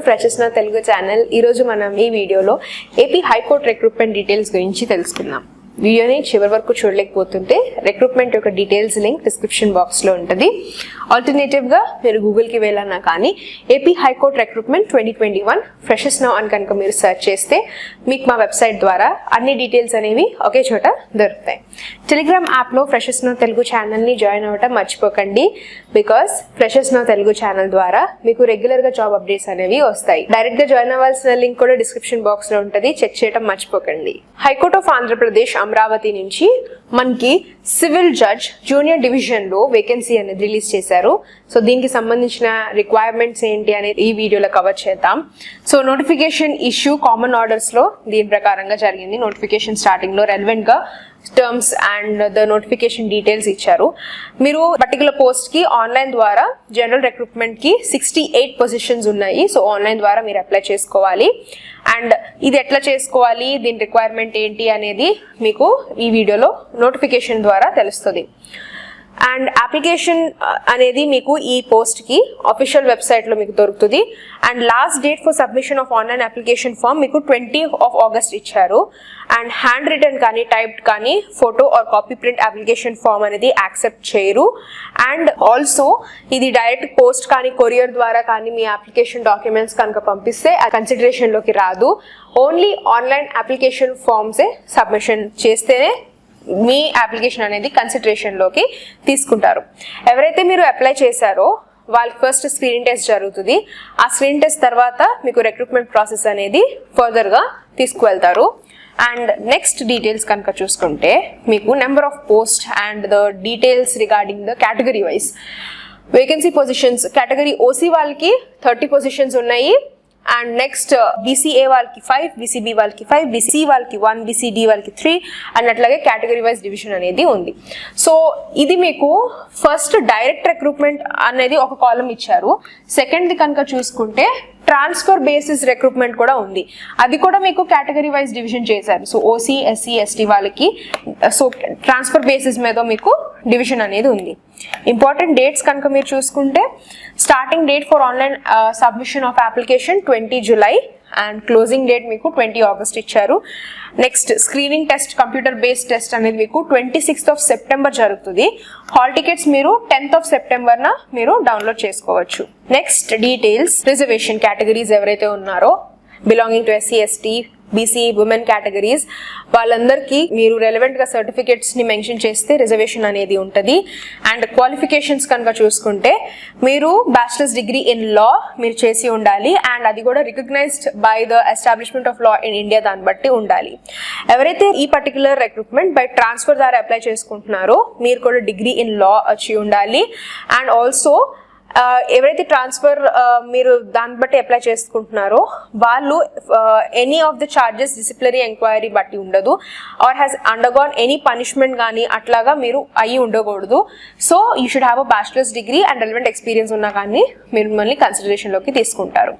ఫ్రెషెస్ నా తెలుగు ఛానల్. ఈరోజు మనం ఈ వీడియోలో ఏపీ హైకోర్టు రిక్రూట్మెంట్ డీటెయిల్స్ గురించి తెలుసుకుందాం. వీడియోని చివరి వరకు చూడలేకపోతుంటే రిక్రూట్మెంట్ యొక్క డీటెయిల్స్ లింక్ డిస్క్రిప్షన్ బాక్స్లో ఉంటుంది. ఆల్టర్నేటివ్గా మీరు గూగుల్కి వెళ్ళానా కానీ ఏపీ హైకోర్టు రిక్రూట్మెంట్ 2021 ఫ్రెషెస్ నౌ అని కనుక మీరు సెర్చ్ చేస్తే మీకు మా వెబ్సైట్ ద్వారా అన్ని డీటెయిల్స్ అనేవి ఒకే చోట దొరుకుతాయి. టెలిగ్రామ్ యాప్లో ఫ్రెషెస్ నౌ తెలుగు ఛానల్ని జాయిన్ అవ్వటం మర్చిపోకండి. బికాస్ ఫ్రెషెస్ నౌ తెలుగు ఛానల్ ద్వారా మీకు రెగ్యులర్గా జాబ్ అప్డేట్స్ అనేవి వస్తాయి. డైరెక్ట్గా జాయిన్ అవ్వాల్సిన లింక్ కూడా డిస్క్రిప్షన్ బాక్స్లో ఉంటుంది, చెక్ చేయడం మర్చిపోకండి. హైకోర్ట్ ఆఫ్ ఆంధ్రప్రదేశ్ అమరావతి నుంచి మనకి సివిల్ జడ్జ్ జూనియర్ డివిజన్ లో వేకెన్సీ అనేది రిలీజ్ చేశారు. సో దీనికి సంబంధించిన రిక్వైర్మెంట్స్ ఏంటి అనేది ఈ వీడియోలో కవర్ చేద్దాం. So notification issue common orders లో దీని ప్రకారంగా జరిగింది. నోటిఫికేషన్ స్టార్టింగ్ లో రెలవెంట్ గా terms and the notification details ఇచ్చారు. మీరు పర్టికులర్ పోస్ట్ కి ఆన్లైన్ ద్వారా జనరల్ రిక్రూట్మెంట్ కి 68 పొజిషన్స్ ఉన్నాయి. సో ఆన్లైన్ ద్వారా మీరు అప్లై చేసుకోవాలి. అండ్ ఇది ఎట్లా చేసుకోవాలి, దీని రిక్వైర్మెంట్ ఏంటి అనేది మీకు ఈ వీడియోలో నోటిఫికేషన్ ద్వారా తెలుస్తుంది. అండ్ అప్లికేషన్ అనేది మీకు ఈ పోస్ట్కి అఫీషియల్ వెబ్సైట్లో మీకు దొరుకుతుంది. And last date for submission of online application form మీకు 20 ఆగస్ట్ ఇచ్చారు. అండ్ హ్యాండ్ రిటర్న్ కానీ టైప్డ్ కానీ photo or copy print application form అనేది యాక్సెప్ట్ చేయరు. అండ్ ఆల్సో ఇది డైరెక్ట్ పోస్ట్ కానీ కొరియర్ ద్వారా కానీ మీ అప్లికేషన్ డాక్యుమెంట్స్ కనుక పంపిస్తే ఆ కన్సిడరేషన్లోకి రాదు. ఓన్లీ ఆన్లైన్ అప్లికేషన్ ఫామ్సే సబ్మిషన్ చేస్తేనే మీ అప్లికేషన్ అనేది కన్సిడరేషన్లోకి తీసుకుంటారు. ఎవరైతే మీరు అప్లై చేశారో వాళ్ళకి ఫస్ట్ స్క్రీనింగ్ టెస్ట్ జరుగుతుంది. ఆ స్క్రీనింగ్ టెస్ట్ తర్వాత మీకు రిక్రూట్మెంట్ ప్రాసెస్ అనేది ఫర్దర్గా తీసుకువెళ్తారు. అండ్ నెక్స్ట్ డీటెయిల్స్ కనుక చూసుకుంటే మీకు number of post and the details regarding the category wise vacancy positions. Category OC వాళ్ళకి 30 పొజిషన్స్ ఉన్నాయి. అండ్ నెక్స్ట్ బీసీఏ వాళ్ళకి 5, బీసీబీ వాళ్ళకి 5, బీసీ వాళ్ళకి 1, బీసీడీ వాళ్ళకి 3 అండ్ అట్లాగే కేటగిరీ వైజ్ డివిజన్ అనేది ఉంది. సో ఇది మీకు ఫస్ట్ డైరెక్ట్ రిక్రూట్మెంట్ అనేది ఒక కాలం ఇచ్చారు. సెకండ్ది కనుక చూసుకుంటే ట్రాన్స్ఫర్ బేసిస్ రిక్రూట్మెంట్ కూడా ఉంది. అది కూడా మీకు కేటగిరీ వైజ్ డివిజన్ చేశారు. సో ఓసీ, ఎస్సీ, ఎస్టీ వాళ్ళకి సో ట్రాన్స్ఫర్ బేసిస్ మీద మీకు డివిజన్ అనేది ఉంది. ఇంపార్టెంట్ డేట్స్ కనుక మీరు చూసుకుంటే starting date for online submission of application 20 July and closing date మీకు 20 ఆగస్ట్ ఇచ్చారు. Next screening test, computer based test అనేది మీకు 26 సెప్టెంబర్ జరుగుతుంది. హాల్ టికెట్స్ మీరు 10 సెప్టెంబర్న మీరు డౌన్లోడ్ చేసుకోవచ్చు. నెక్స్ట్ డీటెయిల్స్, రిజర్వేషన్ కేటగిరీస్ ఎవరైతే ఉన్నారో belonging to SC, ST, BC, women categories వాళ్ళందరికీ మీరు రెలవెంట్గా సర్టిఫికేట్స్ని మెన్షన్ చేస్తే రిజర్వేషన్ అనేది ఉంటుంది. అండ్ క్వాలిఫికేషన్స్ కనుక చూసుకుంటే మీరు బ్యాచిలర్స్ డిగ్రీ ఇన్ లా మీరు చేసి ఉండాలి. అండ్ అది కూడా recognised by the establishment of law in India దాన్ని బట్టి ఉండాలి. ఎవరైతే ఈ పర్టికులర్ రిక్రూట్మెంట్ బై ట్రాన్స్ఫర్ ద్వారా అప్లై చేసుకుంటున్నారో మీరు కూడా డిగ్రీ ఇన్ లా వచ్చి ఉండాలి. అండ్ ఆల్సో ఎవరైతే ట్రాన్స్ఫర్ మీరు దాన్ని బట్టి అప్లై చేసుకుంటున్నారో వాళ్ళు any of the charges disciplinary enquiry బట్టి ఉండదు, or has undergone any punishment కానీ అట్లాగా మీరు అయ్యి ఉండకూడదు. So you should have a bachelor's degree and relevant experience ఉన్నా కానీ మీరు మిమ్మల్ని కన్సిడరేషన్లోకి తీసుకుంటారు.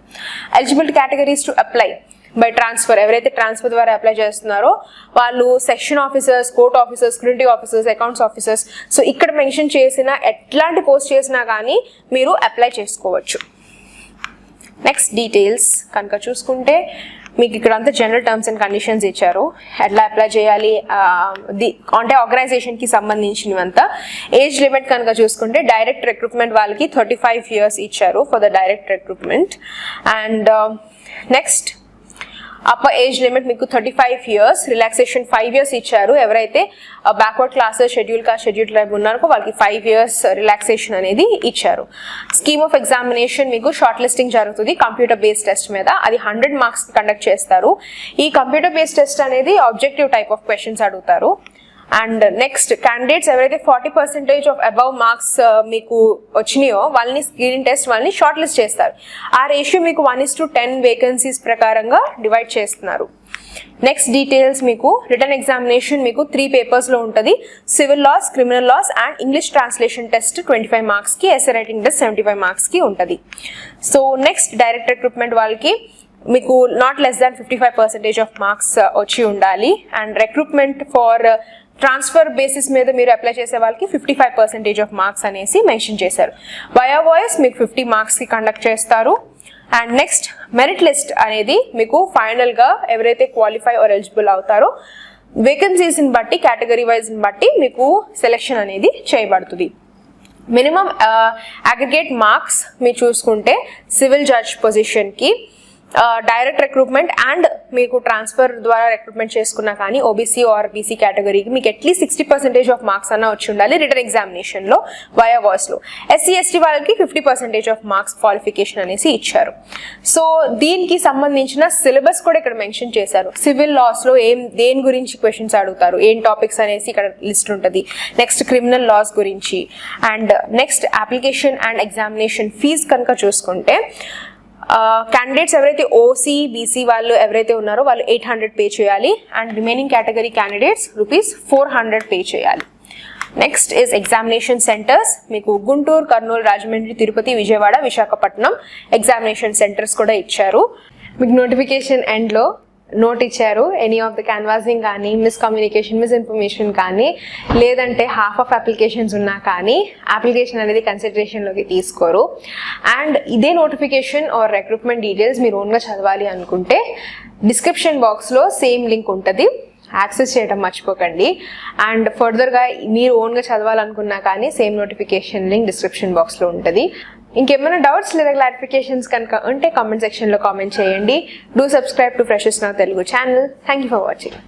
Eligibility categories to apply by transfer, ఎవరైతే ట్రాన్స్ఫర్ ద్వారా అప్లై చేస్తున్నారో వాళ్ళు section officers, court officers, scrutiny officers, accounts officers. So ఇక్కడ మెన్షన్ చేసిన ఎట్లాంటి పోస్ట్ చేసినా కానీ మీరు అప్లై చేసుకోవచ్చు. నెక్స్ట్ డీటెయిల్స్ కనుక చూసుకుంటే మీకు ఇక్కడ అంతా జనరల్ టర్మ్స్ అండ్ కండిషన్స్ ఇచ్చారు. ఎట్లా అప్లై చేయాలి అంటే ఆర్గనైజేషన్కి సంబంధించినవంతా. ఏజ్ లిమిట్ కనుక చూసుకుంటే డైరెక్ట్ రిక్రూట్మెంట్ వాళ్ళకి 35 years ఇచ్చారు for the direct recruitment. And next upper age limit మీకు 35 years, రిలాక్సేషన్ 5 years ఇచ్చారు. ఎవరైతే backward classes, schedule caste, schedule tribe ఉన్నారో వాళ్ళకి 5 years రిలాక్సేషన్ అనేది ఇచ్చారు. స్కీమ్ ఆఫ్ ఎగ్జామినేషన్ మీకు షార్ట్ లిస్టింగ్ జరుగుతుంది కంప్యూటర్ బేస్డ్ టెస్ట్ మీద. అది 100 marks కండక్ట్ చేస్తారు. ఈ కంప్యూటర్ బేస్డ్ టెస్ట్ అనేది ఆబ్జెక్టివ్ టైప్ ఆఫ్ క్వశ్చన్స్ అడుగుతారు. అండ్ నెక్స్ట్ క్యాండిడేట్స్ ఎవరైతే 40% ఆఫ్ అబవ్ మార్క్స్ మీకు వచ్చినాయో వాళ్ళని స్క్రీనింగ్ టెస్ట్ వాళ్ళని షార్ట్ లిస్ట్ చేస్తారు. ఆ రేషియో మీకు 1:10 వేకెన్సీస్ ప్రకారంగా డివైడ్ చేస్తున్నారు. నెక్స్ట్ డీటెయిల్స్ మీకు రిటర్న్ ఎగ్జామినేషన్ మీకు 3 పేపర్స్లో ఉంటుంది. Civil laws, criminal laws and English translation test 25 marksకి, ఎస్ఏ రైటింగ్ టెస్ట్ 75 marksకి ఉంటుంది. సో నెక్స్ట్ డైరెక్ట్ రిక్రూట్మెంట్ వాళ్ళకి మీకు not less than 55% of marks వచ్చి ఉండాలి. And recruitment for transfer basis మీద మీరు అప్లై చేసే వాళ్ళకి 55% ఆఫ్ మార్క్స్ అనేసి మెన్షన్ చేశారు. వయా వాయిస్ మీకు 50 marksకి కండక్ట్ చేస్తారు. అండ్ నెక్స్ట్ మెరిట్ లిస్ట్ అనేది మీకు ఫైనల్గా ఎవరైతే క్వాలిఫై ఆర్ ఎలిజిబుల్ అవుతారో వేకెన్సీస్ని బట్టి కేటగిరీ వైజ్ని బట్టి మీకు సెలెక్షన్ అనేది చేయబడుతుంది. మినిమం అగ్రిగేట్ మార్క్స్ మీరు చూసుకుంటే సివిల్ జడ్జ్ పొజిషన్కి డైరెక్ట్ రిక్రూట్మెంట్ అండ్ మీకు ట్రాన్స్ఫర్ ద్వారా రిక్రూట్మెంట్ చేసుకున్నా కానీ ఓబీసీ ఆర్ బీసీ కేటగిరీకి మీకు అట్లీస్ట్ 60% ఆఫ్ మార్క్స్ అన్న వచ్చి ఉండాలి రిటర్న్ ఎగ్జామినేషన్లో వయా వాయిస్లో. ఎస్సీ ఎస్టీ వాళ్ళకి 50% ఆఫ్ మార్క్స్ క్వాలిఫికేషన్ అనేసి ఇచ్చారు. సో దీనికి సంబంధించిన సిలబస్ కూడా ఇక్కడ మెన్షన్ చేశారు. సివిల్ లాస్లో దేని గురించి క్వశ్చన్స్ అడుగుతారు, ఏం టాపిక్స్ అనేసి ఇక్కడ లిస్ట్ ఉంటుంది. నెక్స్ట్ క్రిమినల్ లాస్ గురించి and next application and examination fee కనుక చూసుకుంటే క్యాండిడేట్స్ ఎవరైతే ఓసీ బీసీ వాళ్ళు ఎవరైతే ఉన్నారో వాళ్ళు 800 పే చేయాలి and remaining category candidates ₹400 pay చేయాలి. Next is examination centres. మీకు గుంటూరు, కర్నూలు, రాజమండ్రి, తిరుపతి, విజయవాడ, విశాఖపట్నం ఎగ్జామినేషన్ సెంటర్స్ కూడా ఇచ్చారు. మీకు నోటిఫికేషన్ ఎండ్లో నోట్ ఇచ్చారు. ఎనీ ఆఫ్ ద క్యాన్వాసింగ్ కానీ మిస్కమ్యూనికేషన్ మిస్ఇన్ఫర్మేషన్ కానీ లేదంటే హాఫ్ ఆఫ్ అప్లికేషన్స్ ఉన్నా కానీ అప్లికేషన్ అనేది కన్సిడరేషన్లోకి తీసుకోరు. అండ్ ఇదే నోటిఫికేషన్ ఆర్ రిక్రూట్మెంట్ డీటెయిల్స్ మీరు ఓన్గా చదవాలి అనుకుంటే డిస్క్రిప్షన్ బాక్స్లో సేమ్ లింక్ ఉంటుంది, యాక్సెస్ చేయడం మర్చిపోకండి. అండ్ ఫర్దర్గా మీరు ఓన్గా చదవాలనుకున్నా కానీ సేమ్ నోటిఫికేషన్ లింక్ డిస్క్రిప్షన్ బాక్స్లో ఉంటుంది. ఇంకేమైనా డౌట్స్ లేదా క్లారిఫికేషన్స్ కనుక ఉంటే కామెంట్ సెక్షన్లో కామెంట్ చేయండి. Do subscribe to freshers now Telugu channel. Thank you for watching.